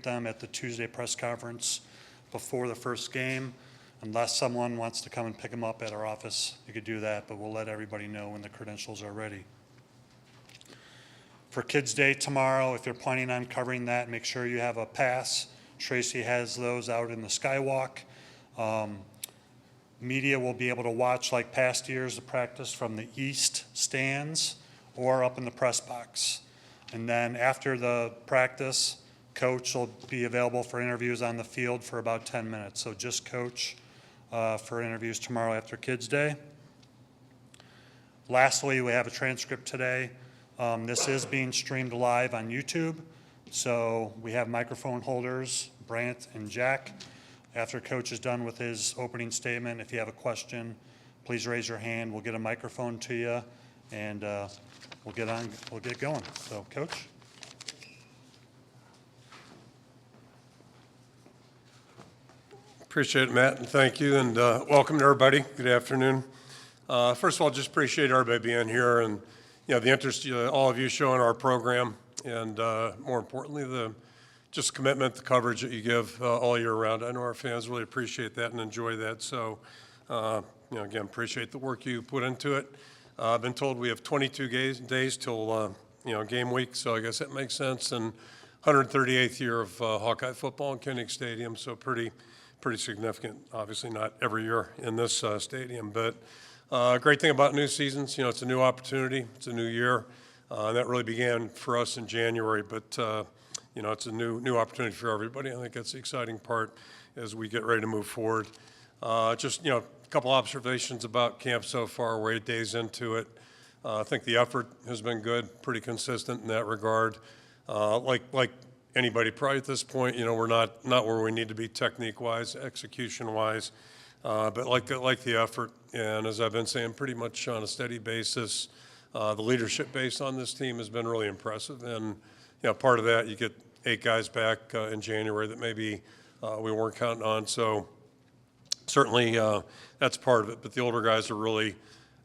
greet them at the Tuesday press conference before the first game. Unless someone wants to come and pick them up at our office, you could do that, but we'll let everybody know when the credentials are ready. For Kids Day tomorrow, if you're planning on covering that, make sure you have a pass. Tracy has those out in the skywalk. Media will be able to watch, like past years, the practice from the east stands or up in the press box. And then after the practice, Coach will be available for interviews on the field for about 10 minutes. So just Coach for interviews tomorrow after Kids Day. Lastly, we have a transcript today. This is being streamed live on YouTube. So we have microphone holders, Brant and Jack. After Coach is done with his opening statement, if you have a question, please raise your hand. We'll get a microphone to you, and we'll get going. So, Coach. Appreciate it, Matt, and thank you, and welcome to everybody. Good afternoon. First of all, just appreciate everybody being here, and the interest all of you show in our program, and more importantly, the just commitment, the coverage that you give all year round. I know our fans really appreciate that and enjoy that. So, again, appreciate the work you put into it. I've been told we have 22 days till game week, so I guess that makes sense. And 138th year of Hawkeye football in Kinnick Stadium, so pretty significant. Obviously, not every year in this stadium, but great thing about new seasons, it's a new opportunity, it's a new year. That really began for us in January, but it's a new opportunity for everybody. I think that's the exciting part as we get ready to move forward. Just a couple observations about camp so far. We're 8 days into it. I think the effort has been good, pretty consistent in that regard. Like anybody probably at this point, we're not where we need to be technique-wise, execution-wise, but like the effort. And as I've been saying, pretty much on a steady basis. The leadership base on this team has been really impressive, and part of that, you get 8 guys back in January that maybe we weren't counting on. So certainly that's part of it. But the older guys are really,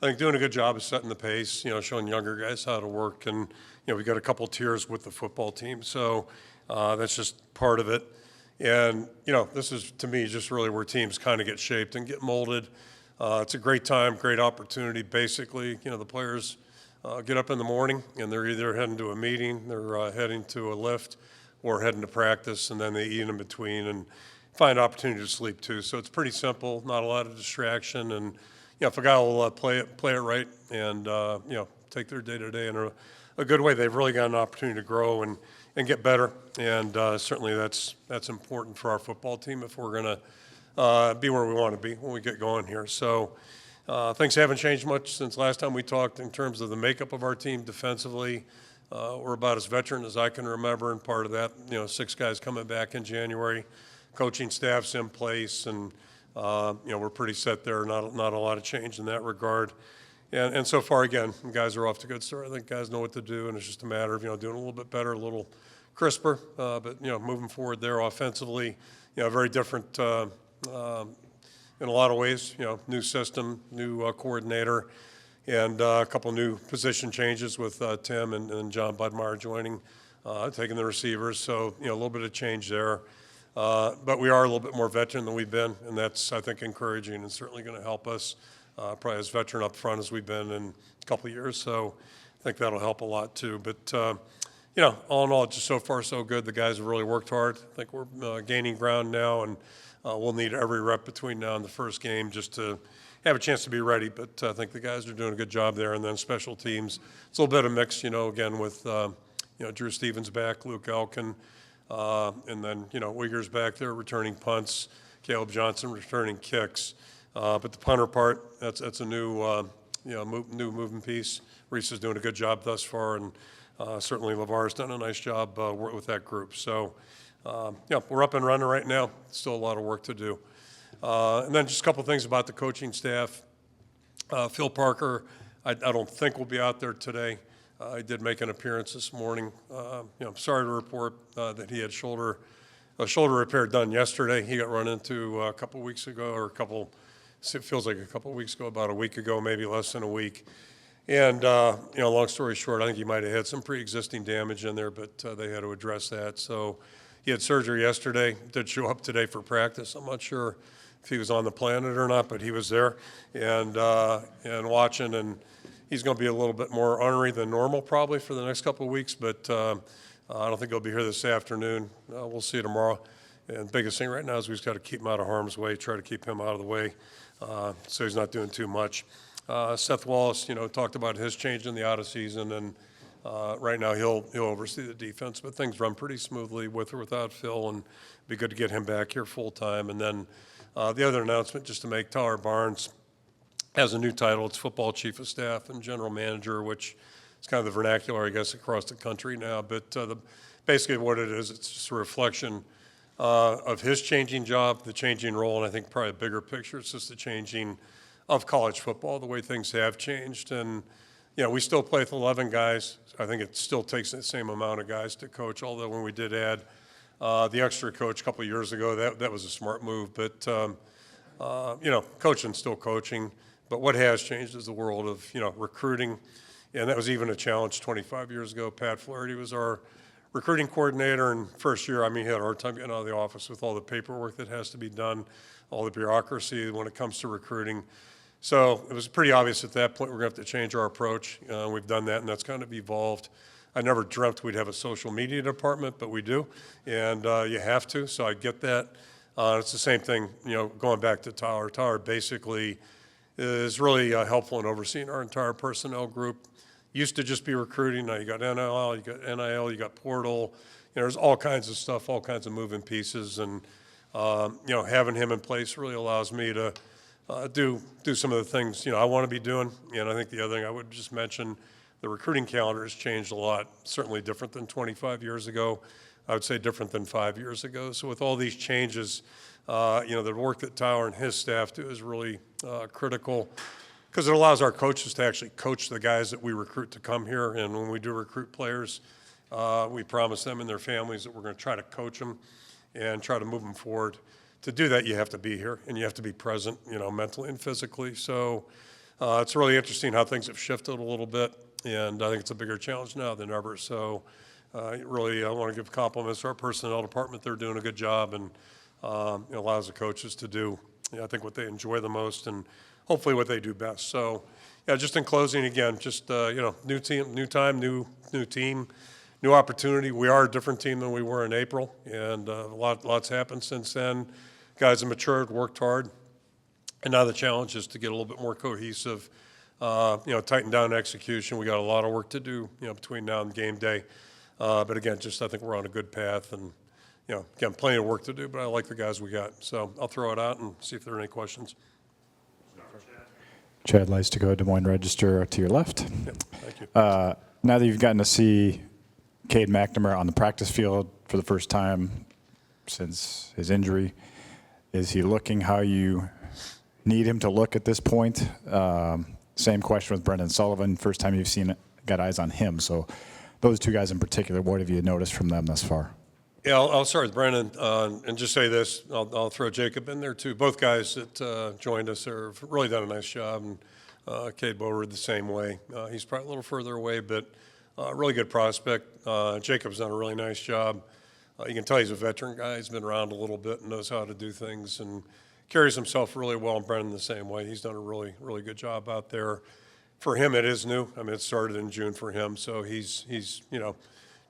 I think, doing a good job of setting the pace. Showing younger guys how to work, and we got a couple tiers with the football team. So that's just part of it. And this is to me just really where teams kind of get shaped and get molded. It's a great time, great opportunity. Basically, the players get up in the morning and they're either heading to a meeting, they're heading to a lift, or heading to practice, and then they eat in between and find opportunity to sleep too. So it's pretty simple, not a lot of distraction, and if a guy will play it right and take their day to day in a good way, they've really got an opportunity to grow and get better. And certainly that's important for our football team if we're going to be where we want to be when we get going here. So. Things haven't changed much since last time we talked in terms of the makeup of our team defensively. We're about as veteran as I can remember, and part of that, 6 guys coming back in January. Coaching staff's in place, and we're pretty set there. Not a lot of change in that regard. And so far, again, guys are off to a good start. I think guys know what to do, and it's just a matter of doing a little bit better, a little crisper. But moving forward there offensively, very different. In a lot of ways, new system, new coordinator, and a couple new position changes with Tim and John Budmeyer joining, taking the receivers. So, a little bit of change there. But we are a little bit more veteran than we've been, and that's, I think, encouraging and certainly going to help us, probably as veteran up front as we've been in a couple of years. So I think that'll help a lot too. But, all in all, just so far so good. The guys have really worked hard. I think we're gaining ground now, and we'll need every rep between now and the first game just to have a chance to be ready. But I think the guys are doing a good job there. And then special teams, it's a little bit of mix, again, with, Drew Stevens back, Luke Elkin, and then, Uyghur's back there returning punts, Caleb Johnson returning kicks. But the punter part, that's a new, new moving piece. Reese is doing a good job thus far, and certainly LeVar's done a nice job with that group. So, we're up and running right now. Still a lot of work to do. And then just a couple things about the coaching staff. Phil Parker, I don't think will be out there today. He did make an appearance this morning. I'm sorry to report that he had a shoulder repair done yesterday. He got run into a couple weeks ago, it feels like a couple weeks ago, about a week ago, maybe less than a week. And, long story short, I think he might have had some pre-existing damage in there, but they had to address that. So He had surgery yesterday, did show up today for practice. I'm not sure if he was on the planet or not, but he was there and watching, and he's going to be a little bit more ornery than normal probably for the next couple of weeks, but I don't think he'll be here this afternoon. We'll see tomorrow. And the biggest thing right now is we just got to keep him out of harm's way, try to keep him out of the way so he's not doing too much. Seth Wallace, talked about his change in the out of season, and right now he'll oversee the defense, but things run pretty smoothly with or without Phil, and it'd be good to get him back here full time. And then the other announcement, just to make, Tyler Barnes has a new title. It's football chief of staff and general manager, which is kind of the vernacular, I guess, across the country now. But basically what it is, it's just a reflection of his changing job, the changing role, and I think probably a bigger picture, it's just the changing of college football, the way things have changed. And, we still play with 11 guys. I think it still takes the same amount of guys to coach, although when we did add the extra coach a couple of years ago, that was a smart move. But, coaching's still coaching. But what has changed is the world of, recruiting. And that was even a challenge 25 years ago. Pat Flaherty was our recruiting coordinator, and first year, he had a hard time getting out of the office with all the paperwork that has to be done, all the bureaucracy when it comes to recruiting. So it was pretty obvious at that point we're going to have to change our approach. We've done that, and that's kind of evolved. I never dreamt we'd have a social media department, but we do, and you have to, so I get that. It's the same thing, going back to Tyler. Tyler basically is really helpful in overseeing our entire personnel group. Used to just be recruiting. Now you got NIL, you got portal. There's all kinds of stuff, all kinds of moving pieces, and having him in place really allows me to do some of the things I want to be doing. And I think the other thing I would just mention, the recruiting calendar has changed a lot. Certainly different than 25 years ago. I would say different than 5 years ago. So with all these changes, the work that Tyler and his staff do is really critical, because it allows our coaches to actually coach the guys that we recruit to come here. And when we do recruit players, we promise them and their families that we're going to try to coach them and try to move them forward. To do that, you have to be here, and you have to be present, mentally and physically. So it's really interesting how things have shifted a little bit, and I think it's a bigger challenge now than ever. So really, I want to give compliments to our personnel department. They're doing a good job, and it allows the coaches to do, I think, what they enjoy the most, and hopefully what they do best. So, just in closing, again, just, new team, new time, new team, new opportunity. We are a different team than we were in April, and lots happened since then. Guys have matured, worked hard, and now the challenge is to get a little bit more cohesive, tighten down execution. We got a lot of work to do, between now and game day. But again, I think we're on a good path, and, again, plenty of work to do, but I like the guys we got. So I'll throw it out and see if there are any questions. Chad Leistico, Des Moines Register, to your left. Yep, thank you. Now that you've gotten to see Cade McNamara on the practice field for the first time since his injury, is he looking how you need him to look at this point? Same question with Brendan Sullivan. First time you've got eyes on him. So those two guys in particular, what have you noticed from them thus far? Yeah, I'll start with Brendan and just say this. I'll throw Jacob in there too. Both guys that joined us have really done a nice job, and Cade Boward the same way. He's probably a little further away, but really good prospect. Jacob's done a really nice job. You can tell he's a veteran guy. He's been around a little bit and knows how to do things, and carries himself really well. And Brendan the same way. He's done a really, really good job out there. For him, it is new. It started in June for him, so he's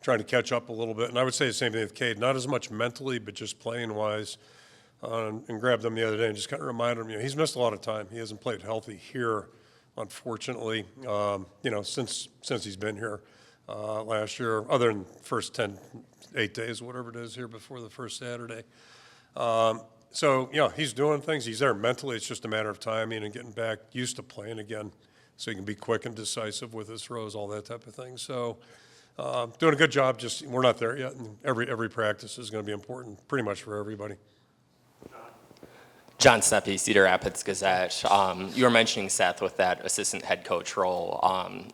trying to catch up a little bit. And I would say the same thing with Cade, not as much mentally, but just playing-wise. And grabbed him the other day and just kind of reminded him, he's missed a lot of time. He hasn't played healthy here, unfortunately, since he's been here last year, other than first 8 days, whatever it is, here before the first Saturday. So, he's doing things. He's there mentally. It's just a matter of timing and getting back used to playing again, so he can be quick and decisive with his throws, all that type of thing. So doing a good job. Just we're not there yet, and every practice is going to be important pretty much for everybody. John Sneppy, Cedar Rapids Gazette. You were mentioning Seth with that assistant head coach role.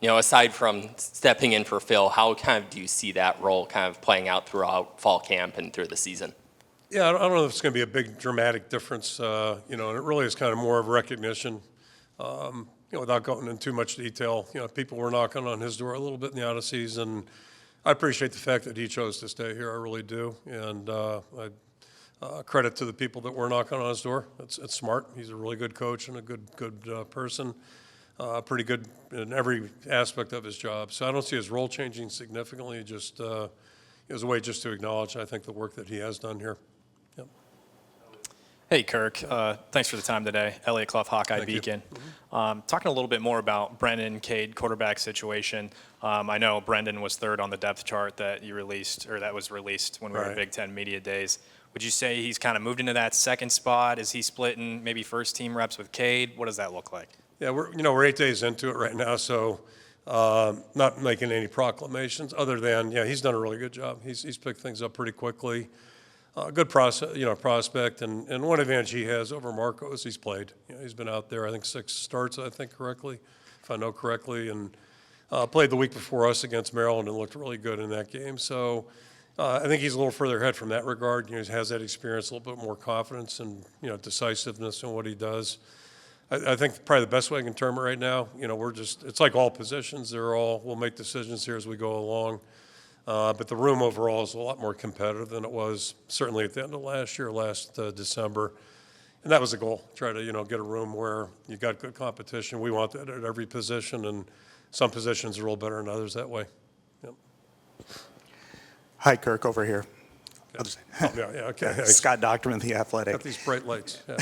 Aside from stepping in for Phil, how kind of do you see that role kind of playing out throughout fall camp and through the season? Yeah, I don't know if it's going to be a big dramatic difference, and it really is kind of more of recognition. Without going into too much detail, people were knocking on his door a little bit in the out of season. I appreciate the fact that he chose to stay here. I really do. And credit to the people that were knocking on his door. It's smart. He's a really good coach and a good person. Pretty good in every aspect of his job. So I don't see his role changing significantly. Just it was a way just to acknowledge, I think, the work that he has done here. Yep. Hey, Kirk. Thanks for the time today. Elliot Clough, Hawkeye Thank you. Beacon. Talking a little bit more about Brendan Cade quarterback situation. I know Brendan was third on the depth chart that you released, or that was released when we were at Right. Big Ten Media Days. Would you say he's kind of moved into that second spot? Is he splitting maybe first team reps with Cade? What does that look like? Yeah, we're 8 days into it right now, so not making any proclamations other than, yeah, he's done a really good job. He's picked things up pretty quickly. Good prospect, and one advantage he has over Marco is he's played. He's been out there, I think 6 starts, correctly, if I know correctly, and played the week before us against Maryland and looked really good in that game. So I think he's a little further ahead from that regard. He has that experience, a little bit more confidence and decisiveness in what he does. I think probably the best way I can term it right now, it's like all positions. We'll make decisions here as we go along. But the room overall is a lot more competitive than it was certainly at the end of last December. And that was the goal, try to, get a room where you got good competition. We want that at every position, and some positions are a little better than others that way. Yep. Hi, Kirk, over here. Oh, yeah, okay. Thanks. Scott Docterman, The Got Athletic. these bright lights. Yeah.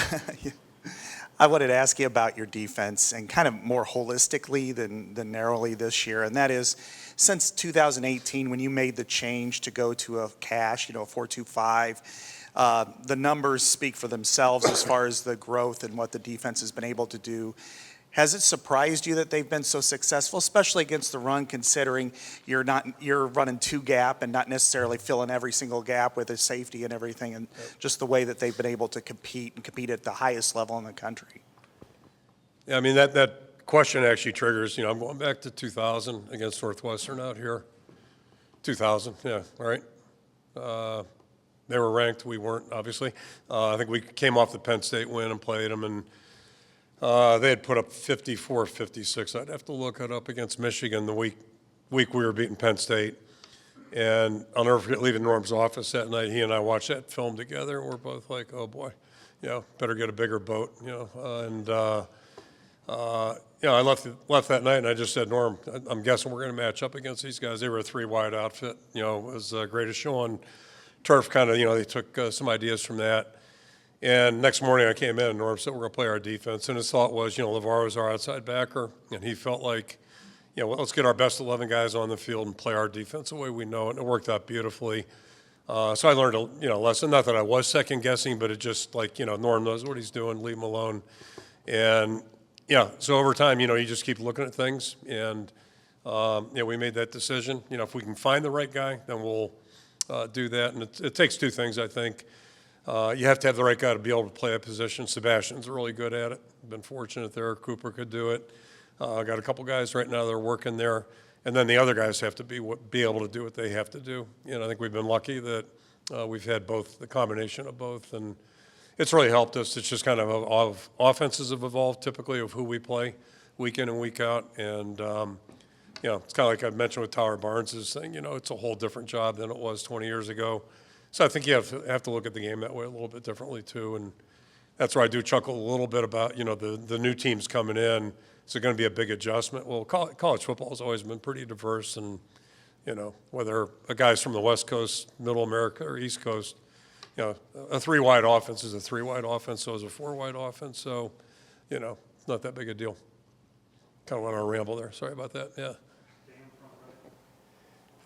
I wanted to ask you about your defense and kind of more holistically than narrowly this year, and that is, since 2018, when you made the change to go to a cash, a 4-2-5, the numbers speak for themselves as far as the growth and what the defense has been able to do. Has it surprised you that they've been so successful, especially against the run, considering you're running 2-gap and not necessarily filling every single gap with a safety and everything, and just the way that they've been able to compete at the highest level in the country? Yeah, I mean, that question actually triggers, I'm going back to 2000 against Northwestern out here. 2000, yeah, right. They were ranked, we weren't, obviously. I think we came off the Penn State win and played them, and they had put up 54, 56. I'd have to look it up against Michigan the week we were beating Penn State. And I'll never forget leaving Norm's office that night. He and I watched that film together, and we're both like, oh boy, better get a bigger boat, I left that night, and I just said, Norm, I'm guessing we're going to match up against these guys. They were a 3-wide outfit. It was the greatest show on turf, kind of, they took some ideas from that. And next morning I came in, and Norm said, we're going to play our defense. And his thought was, LeVar was our outside backer, and he felt like, let's get our best 11 guys on the field and play our defense the way we know it. And it worked out beautifully. So I learned a lesson. Not that I was second guessing, but it just like, Norm knows what he's doing, leave him alone. And, so over time, you just keep looking at things. And, we made that decision. If we can find the right guy, then we'll do that. And it takes 2 things, I think. You have to have the right guy to be able to play a position. Sebastian's really good at it. Been fortunate there. Cooper could do it. Got a couple guys right now that are working there. And then the other guys have to be able to do what they have to do. I think we've been lucky that we've had both, the combination of both. And it's really helped us. It's just kind of offenses have evolved typically of who we play week in and week out. And, it's kind of like I mentioned with Tyler Barnes' thing. It's a whole different job than it was 20 years ago. So I think you have to look at the game that way a little bit differently too, and that's where I do chuckle a little bit about the new teams coming in. Is it going to be a big adjustment? Well, college football has always been pretty diverse, and whether a guy's from the West Coast, Middle America, or East Coast, a 3-wide offense is a 3-wide offense, so is a 4-wide offense. So it's not that big a deal. Kind of went on a ramble there. Sorry about that. Yeah.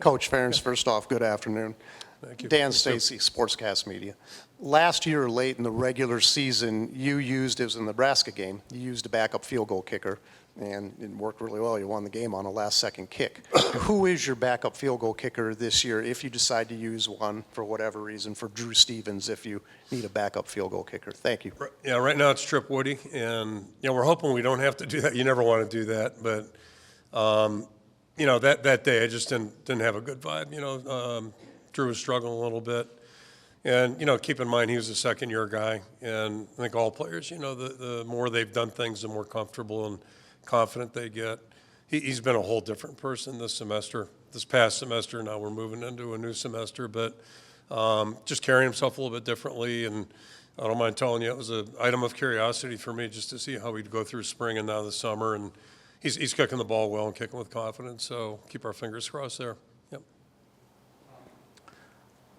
Coach Ferentz, first off, good afternoon. Thank you. Dan Stacy, Sportscast Media. Last year, late in the regular season, it was in the Nebraska game, you used a backup field goal kicker, and it worked really well. You won the game on a last-second kick. Who is your backup field goal kicker this year, if you decide to use one for whatever reason, for Drew Stevens, if you need a backup field goal kicker? Thank you. Yeah, right now it's Trip Woody, and we're hoping we don't have to do that. You never want to do that, but that day I just didn't have a good vibe. Drew was struggling a little bit. And, keep in mind, he was a second-year guy. And I think all players, the more they've done things, the more comfortable and confident they get. He's been a whole different person this semester this past semester. Now we're moving into a new semester, but just carrying himself a little bit differently. And I don't mind telling you, it was an item of curiosity for me just to see how we'd go through spring and now the summer. And he's kicking the ball well and kicking with confidence. So keep our fingers crossed there. Yep.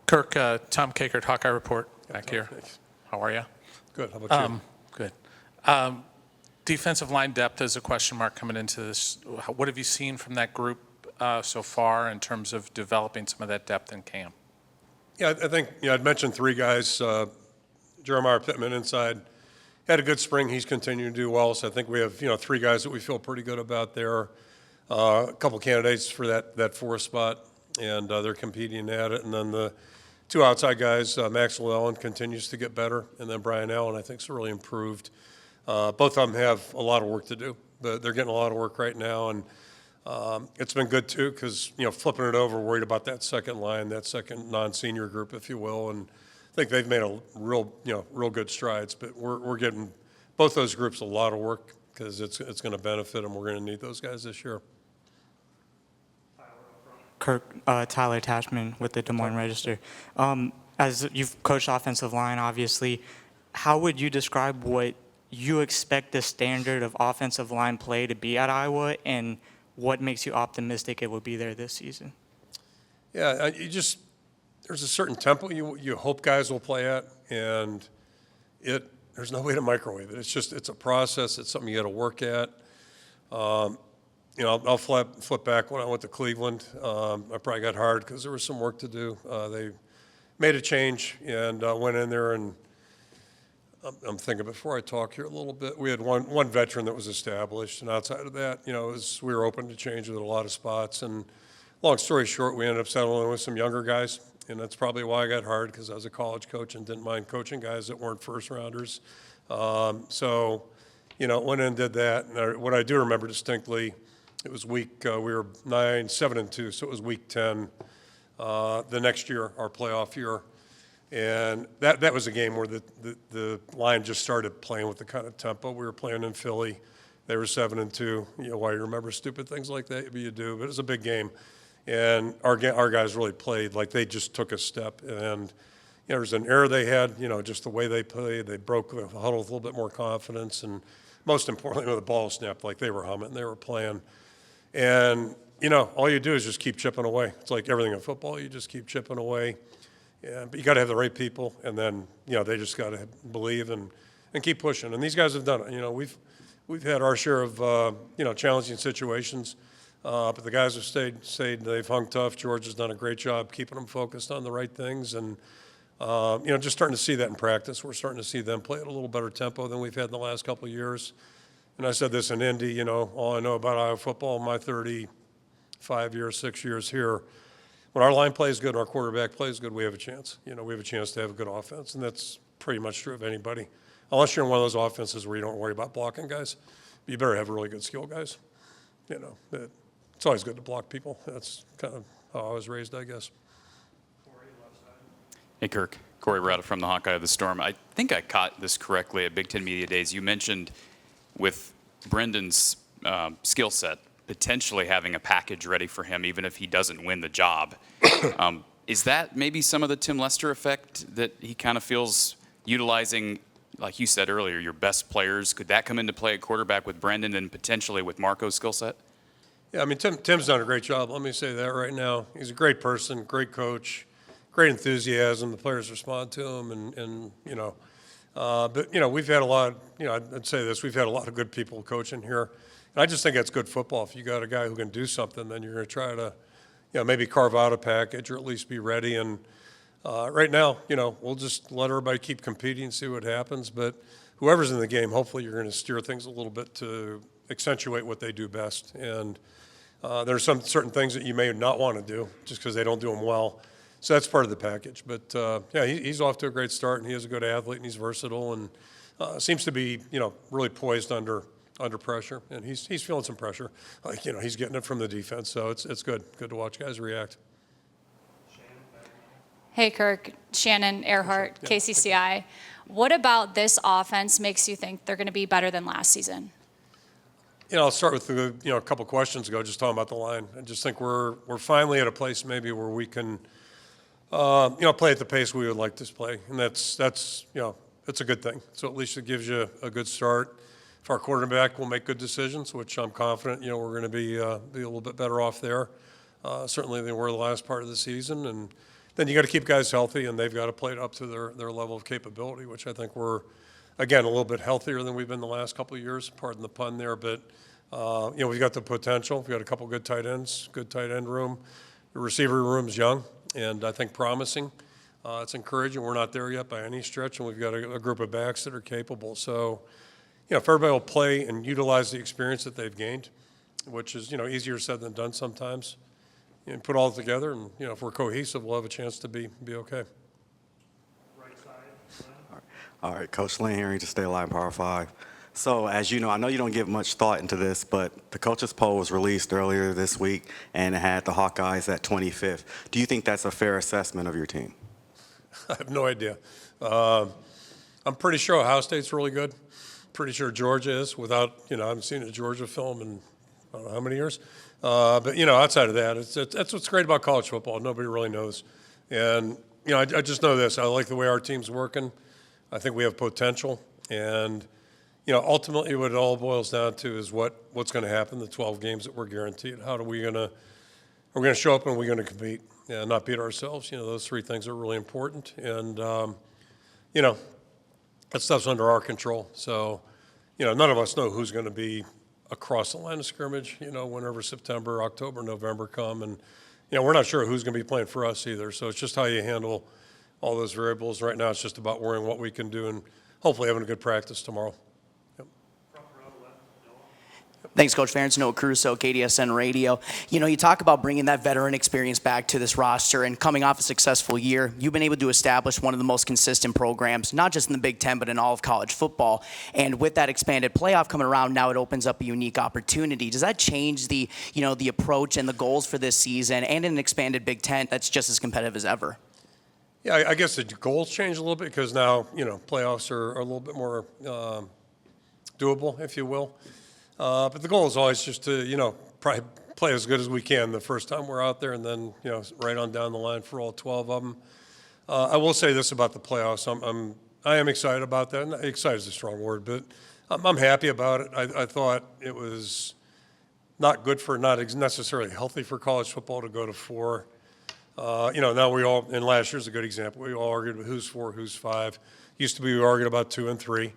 Kirk, Tom Kakert, Hawkeye Report, back here. Thanks. How are you? Good. How about you? Good. Defensive line depth is a question mark coming into this. What have you seen from that group so far in terms of developing some of that depth in camp? Yeah, I think, I'd mentioned three guys. Jeremiah Pittman inside had a good spring. He's continuing to do well. So I think we have, three guys that we feel pretty good about there. A couple candidates for that fourth spot, and they're competing at it. And then the two outside guys, Max Llewellyn continues to get better, and then Brian Allen, I think, is really improved. Both of them have a lot of work to do, but they're getting a lot of work right now. And it's been good, too, because, flipping it over, worried about that second line, that second non-senior group, if you will. And I think they've made a real good strides. But we're getting both those groups a lot of work because it's going to benefit them. We're going to need those guys this year. Kirk, Tyler Tashman with the Des Moines Register. As you've coached offensive line, obviously, how would you describe what you expect the standard of offensive line play to be at Iowa, and what makes you optimistic it will be there this season? Yeah, there's a certain tempo you hope guys will play at, and there's no way to microwave it. It's a process. It's something you got to work at. I'll flip back when I went to Cleveland. I probably got hard because there was some work to do. They made a change and went in there, and I'm thinking before I talk here a little bit, we had one veteran that was established, and outside of that, we were open to change with a lot of spots. And long story short, we ended up settling with some younger guys, and that's probably why I got hard, because I was a college coach and didn't mind coaching guys that weren't first rounders. Went in and did that. And what I do remember distinctly, it was we were 7-2, so it was week 10 the next year, our playoff year. And that was a game where the line just started playing with the kind of tempo. We were playing in Philly. They were 7-2. Why you remember stupid things like that, you do. But it was a big game. And our guys really played like they just took a step. And there was an error they had, just the way they played. They broke the huddle with a little bit more confidence. And most importantly, when the ball snapped, like they were humming, they were playing. And, all you do is just keep chipping away. It's like everything in football. You just keep chipping away. Yeah, but you got to have the right people, and then they just got to believe and keep pushing. And these guys have done it. We've had our share of challenging situations, but the guys have stayed. They've hung tough. George has done a great job keeping them focused on the right things, and just starting to see that in practice. We're starting to see them play at a little better tempo than we've had in the last couple of years. And I said this in Indy. All I know about Iowa football, my 35 years, 6 years here. When our line plays good and our quarterback plays good, we have a chance. We have a chance to have a good offense, and that's pretty much true of anybody. Unless you're in one of those offenses where you don't worry about blocking guys, you better have really good skill guys. It's always good to block people. That's kind of how I was raised, I guess. Hey, Kirk. Corey Rada from the Hawkeye of the Storm. I think I caught this correctly at Big Ten Media Days. You mentioned with Brendan's skill set, potentially having a package ready for him, even if he doesn't win the job. Is that maybe some of the Tim Lester effect that he kind of feels utilizing, like you said earlier, your best players? Could that come into play at quarterback with Brendan and potentially with Marco's skill set? Yeah, I mean, Tim's done a great job. Let me say that right now. He's a great person, great coach, great enthusiasm. The players respond to him, but we've had a lot. I'd say this: we've had a lot of good people coaching here. And I just think that's good football. If you got a guy who can do something, then you're going to try to, maybe carve out a package or at least be ready. And right now, we'll just let everybody keep competing and see what happens. But whoever's in the game, hopefully you're going to steer things a little bit to accentuate what they do best. And there's some certain things that you may not want to do just because they don't do them well. So that's part of the package. But, he's off to a great start, and he is a good athlete, and he's versatile, and seems to be, really poised under pressure, and he's feeling some pressure. He's getting it from the defense, so it's good to watch guys react. Hey, Kirk. Shannon Earhart, KCCI. What about this offense makes you think they're going to be better than last season? I'll start with a couple questions ago, just talking about the line. I just think we're finally at a place maybe where we can, play at the pace we would like to play, and that's it's a good thing. So at least it gives you a good start. If our quarterback will make good decisions, which I'm confident, we're going to be a little bit better off there, certainly than we were the last part of the season. And then you got to keep guys healthy, and they've got to play it up to their level of capability, which I think we're, again, a little bit healthier than we've been the last couple of years. Pardon the pun there, but we've got the potential. We've got a couple good tight ends, good tight end room. The receiver room's young, and I think promising. It's encouraging. We're not there yet by any stretch, and we've got a group of backs that are capable. So, if everybody will play and utilize the experience that they've gained, which is, easier said than done sometimes, and put all together, and, if we're cohesive, we'll have a chance to be okay. Right side, Lynn. All right, Coach Lynn Herring to Stay Alive Power 5. So as you know, I know you don't give much thought into this, but the coaches poll was released earlier this week, and it had the Hawkeyes at 25th. Do you think that's a fair assessment of your team? I have no idea. I'm pretty sure Ohio State's really good. Pretty sure Georgia is, without, I haven't seen a Georgia film in I don't know how many years. But, outside of that, that's what's great about college football. Nobody really knows. And, I just know this. I like the way our team's working. I think we have potential. And, ultimately what it all boils down to is what's going to happen, the 12 games that we're guaranteed. How are we going to show up and we're going to compete and not beat ourselves? Those three things are really important. And, that stuff's under our control. So, none of us know who's going to be across the line of scrimmage, whenever September, October, November come. And, we're not sure who's going to be playing for us either. So it's just how you handle all those variables. Right now it's just about worrying what we can do and hopefully having a good practice tomorrow. Thanks, Coach Ferentz. Noah Caruso, KDSN Radio. You talk about bringing that veteran experience back to this roster and coming off a successful year. You've been able to establish one of the most consistent programs, not just in the Big Ten, but in all of college football. And with that expanded playoff coming around, now it opens up a unique opportunity. Does that change the approach and the goals for this season and in an expanded Big Ten that's just as competitive as ever? Yeah, I guess the goals change a little bit because now, playoffs are a little bit more doable, if you will. But the goal is always just to, probably play as good as we can the first time we're out there and then, right on down the line for all 12 of them. I will say this about the playoffs. I am excited about that. Excited is a strong word, but I'm happy about it. I thought it was not good not necessarily healthy for college football to go to 4. Now we all, and last year's a good example, we all argued about who's 4, who's 5. Used to be we argued about 2 and 3.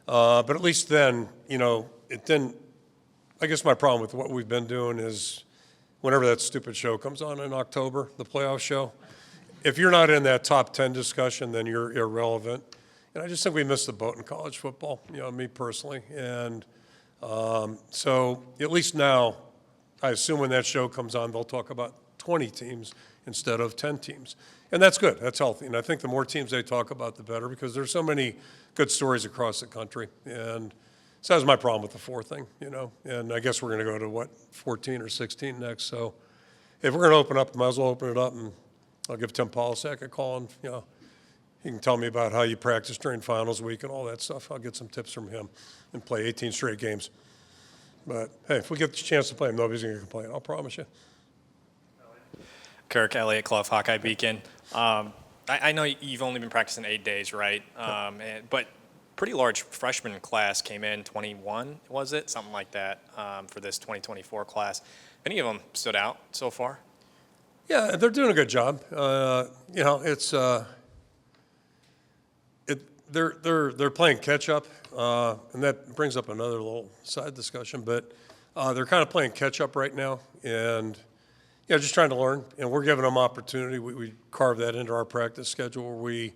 But at least then, it didn't. I guess my problem with what we've been doing is whenever that stupid show comes on in October, the playoff show, if you're not in that top 10 discussion, then you're irrelevant. And I just think we missed the boat in college football, me personally. And so at least now, I assume when that show comes on, they'll talk about 20 teams instead of 10 teams. And that's good. That's healthy. And I think the more teams they talk about, the better, because there's so many good stories across the country. And so that was my problem with the 4 thing, And I guess we're going to go to, 14 or 16 next. So if we're going to open up, might as well open it up. And I'll give Tim Polisak a call. And, he can tell me about how you practice during finals week and all that stuff. I'll get some tips from him and play 18 straight games. But, hey, if we get the chance to play him, nobody's going to complain. I'll promise you. Kirk, Elliott, Clough, Hawkeye Beacon. I know you've only been practicing 8 days, right? But pretty large freshman class came in, 21, was it? Something like that for this 2024 class. Any of them stood out so far? Yeah, they're doing a good job. It's they're playing catch up, and that brings up another little side discussion. But they're kind of playing catch up right now, and just trying to learn. And we're giving them opportunity. We carve that into our practice schedule where we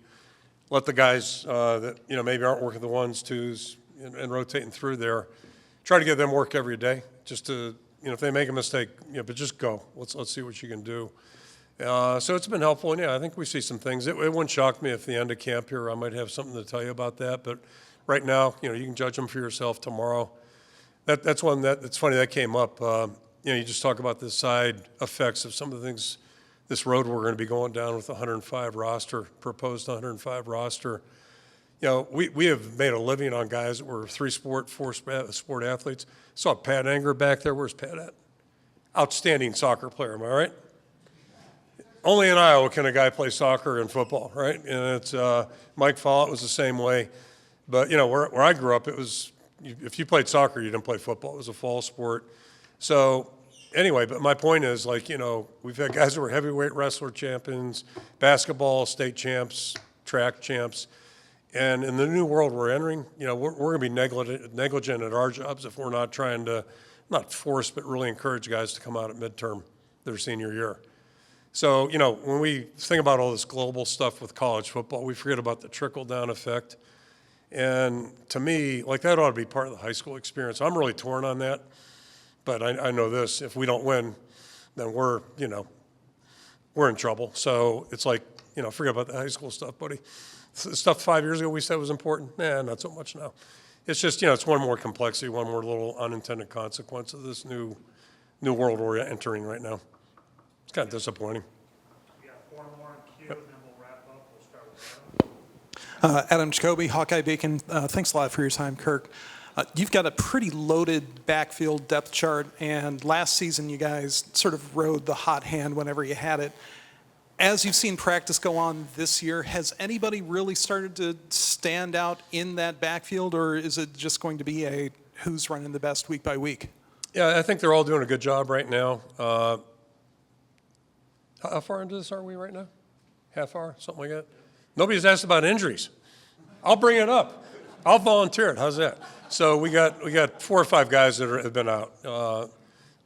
let the guys that maybe aren't working the 1s, 2s, and rotating through there, try to give them work every day. Just to if they make a mistake, but just go. Let's see what you can do. So it's been helpful, and I think we see some things. It wouldn't shock me if the end of camp here I might have something to tell you about that. But right now, you can judge them for yourself tomorrow. That's one that's funny that came up. You just talk about the side effects of some of the things. This road we're going to be going down with 105 roster, proposed 105 roster. you know, we have made a living on guys that were 3-sport, 4-sport athletes. Saw Pat Anger back there. Where's Pat at? Outstanding soccer player, am I right? Only in Iowa can a guy play soccer and football, right? And it's Mike Follett was the same way. But, you know, where I grew up, it was, if you played soccer, you didn't play football. It was a fall sport. So anyway, but my point is, like, you know, we've had guys who were heavyweight wrestler champions, basketball state champs, track champs. And in the new world we're entering, you know, we're going to be negligent at our jobs if we're not trying to, not force, but really encourage guys to come out at midterm their senior year. So, you know, when we think about all this global stuff with college football, we forget about the trickle-down effect. And to me, like, that ought to be part of the high school experience. I'm really torn on that. But I know this, if we don't win, then we're, you know, we're in trouble. So it's like, you know, forget about the high school stuff, buddy. Stuff 5 years ago we said was important, not so much now. It's just, you know, it's one more complexity, one more little unintended consequence of this new world we're entering right now. It's kind of disappointing. We got 4 more in queue, and then we'll wrap up. We'll start with Adam. Adam Jacoby, Hawkeye Bacon. Thanks a lot for your time, Kirk. You've got a pretty loaded backfield depth chart, and last season you guys sort of rode the hot hand whenever you had it. As you've seen practice go on this year, has anybody really started to stand out in that backfield, or is it just going to be a who's running the best week by week? Yeah, I think they're all doing a good job right now. How far into this are we right now? Half hour, something like that? Nobody's asked about injuries. I'll bring it up. I'll volunteer it. How's that? So we got 4 or 5 guys that have been out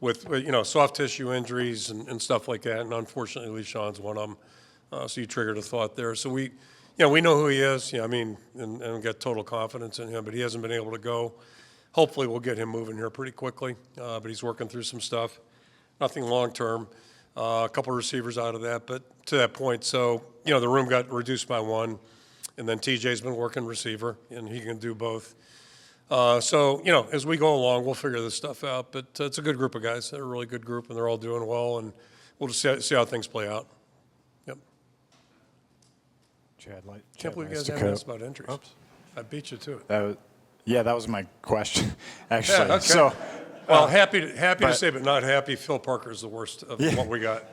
with you know, soft tissue injuries and stuff like that, and unfortunately, LeSean's one of them. So you triggered a thought there. So we know who he is. I mean, and we got total confidence in him, but he hasn't been able to go. Hopefully, we'll get him moving here pretty quickly. But he's working through some stuff. Nothing long term. A couple of receivers out of that, but to that point, so you know, the room got reduced by 1, and then TJ's been working receiver, and he can do both. So, you know, as we go along, we'll figure this stuff out. But it's a good group of guys. They're a really good group, and they're all doing well. And we'll just see how things play out. Yep. Can't believe you guys haven't asked about injuries. Oops. I beat you to it. That was my question, actually. Yeah, okay. So, well, happy to say, but not happy. Phil Parker's the worst of what we got.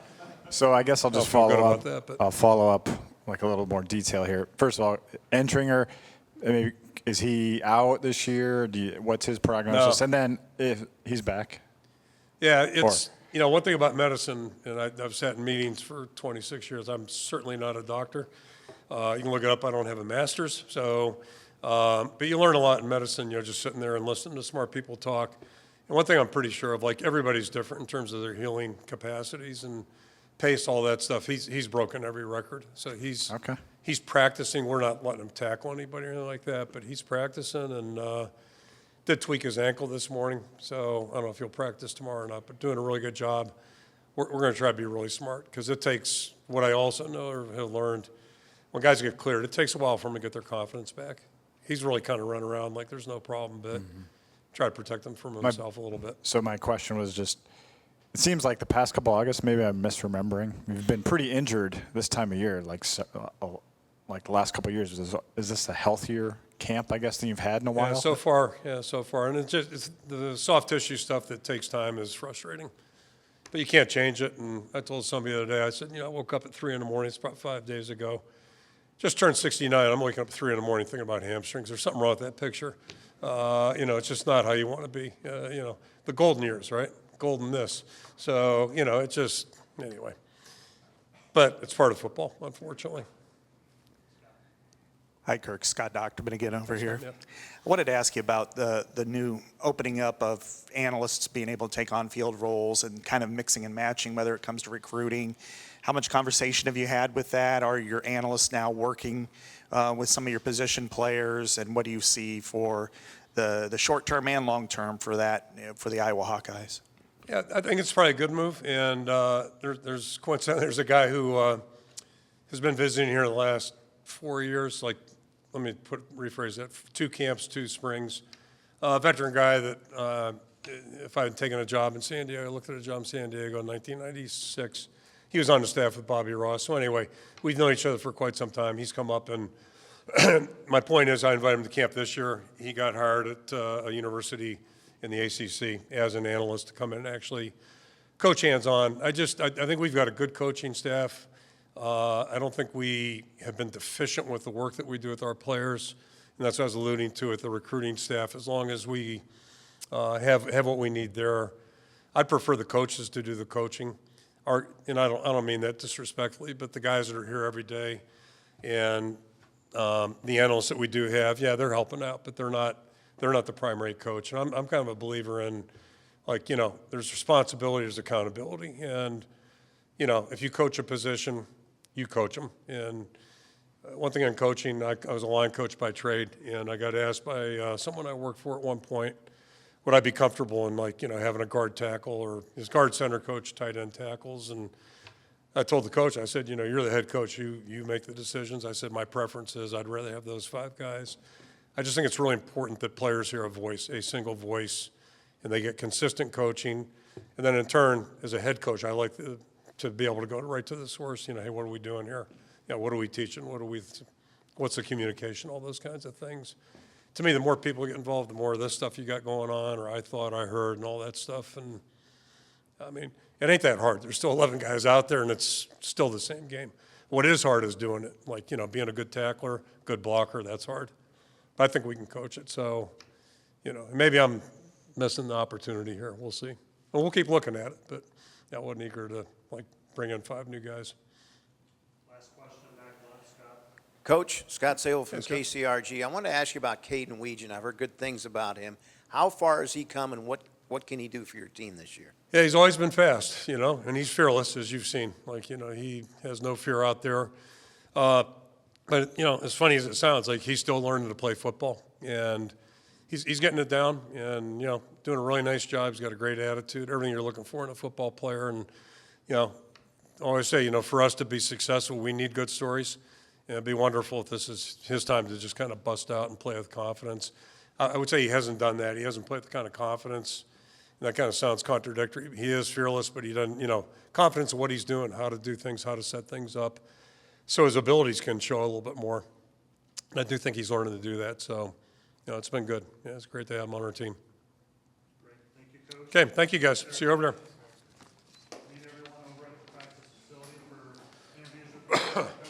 So I guess I'll just feel good follow about up. that, but- I'll follow up like a little more detail here. First of all, Entringer, I mean, is he out this year? What's his prognosis? No. And then if he's back. Yeah, it's, you know, one thing about medicine, and I've sat in meetings for 26 years, I'm certainly not a doctor. You can look it up, I don't have a master's. So, but you learn a lot in medicine, you know, just sitting there and listening to smart people talk. And one thing I'm pretty sure of, like, everybody's different in terms of their healing capacities and pace, all that stuff. He's broken every record. So he's practicing. We're not letting him tackle anybody or anything like that, but he's practicing and did tweak his ankle this morning. So I don't know if he'll practice tomorrow or not, but doing a really good job. We're going to try to be really smart because it takes, what I also know or have learned, when guys get cleared, it takes a while for them to get their confidence back. He's really kind of running around like there's no problem, but try to protect him from himself a little bit. So my question was just, it seems like the past couple August, maybe I'm misremembering, we've been pretty injured this time of year, like the last couple of years. Is this a healthier camp, I guess, than you've had in a while? So far. And it's the soft tissue stuff that takes time is frustrating. But you can't change it. And I told somebody the other day, I said, you know, I woke up at 3 in the morning, it's about 5 days ago. Just turned 69, I'm waking up at 3 in the morning thinking about hamstrings. There's something wrong with that picture. You know, it's just not how you want to be. You know, the golden years, right? Golden this. So, you know, it's just, anyway. But it's part of football, unfortunately. Hi, Kirk. Scott Docterman again over here. I wanted to ask you about the new opening up of analysts being able to take on-field roles and kind of mixing and matching, whether it comes to recruiting. How much conversation have you had with that? Are your analysts now working with some of your position players? And what do you see for the short-term and long-term for that, for the Iowa Hawkeyes? Yeah, I think it's probably a good move. And there's coincidentally, there's a guy who has been visiting here the last 4 years, like, let me rephrase that, 2 camps, 2 springs. Veteran guy that if I had taken a job in San Diego, I looked at a job in San Diego in 1996. He was on the staff with Bobby Ross. So anyway, we've known each other for quite some time. He's come up and My point is, I invited him to camp this year. He got hired at a university in the ACC as an analyst to come in and actually coach hands-on. I think we've got a good coaching staff. I don't think we have been deficient with the work that we do with our players, and that's what I was alluding to with the recruiting staff. As long as we have what we need there, I'd prefer the coaches to do the coaching. And I don't mean that disrespectfully, but the guys that are here every day and the analysts that we do have, yeah, they're helping out, but they're not the primary coach. And I'm kind of a believer in, like, you know, there's responsibility, there's accountability. And, you know, if you coach a position, you coach them. And one thing on coaching, I was a line coach by trade, and I got asked by someone I worked for at one point, would I be comfortable in, like, you know, having a guard tackle, or his guard center coach tight end tackles? And I told the coach, I said, you know, you're the head coach, you make the decisions. I said, my preference is I'd rather have those 5 guys. I just think it's really important that players hear a voice, a single voice, and they get consistent coaching. And then in turn, as a head coach, I like to be able to go right to the source. You know, hey, what are we doing here? You know, what are we teaching? What's the communication? All those kinds of things. To me, the more people get involved, the more of this stuff you got going on, or I thought I heard, and all that stuff. And I mean, it ain't that hard. There's still 11 guys out there, and it's still the same game. What is hard is doing it. Like, you know, being a good tackler, good blocker, that's hard. But I think we can coach it. So, you know, maybe I'm missing the opportunity here. We'll see. And we'll keep looking at it. But I wasn't eager to, like, bring in 5 new guys. Last question, back left, Scott. Coach, Scott Sable from Hey, Scott. KCRG. I wanted to ask you about Caden Weegan. I've heard good things about him. How far has he come, and what can he do for your team this year? Yeah, he's always been fast, you know, and he's fearless, as you've seen. Like, you know, he has no fear out there. But, you know, as funny as it sounds, like, he's still learning to play football. And he's getting it down and, you know, doing a really nice job. He's got a great attitude, everything you're looking for in a football player. And, you know, I always say, you know, for us to be successful, we need good stories. And it'd be wonderful if this is his time to just kind of bust out and play with confidence. I would say he hasn't done that. He hasn't played with the kind of confidence. And that kind of sounds contradictory. He is fearless, but he doesn't, you know, confidence in what he's doing, how to do things, how to set things up. So his abilities can show a little bit more. And I do think he's learning to do that. So, you know, it's been good. Yeah, it's great to have him on our team. Great. Thank you, Coach. Okay, thank you, guys. See you over there. Meet everyone over at the practice facility for interviews with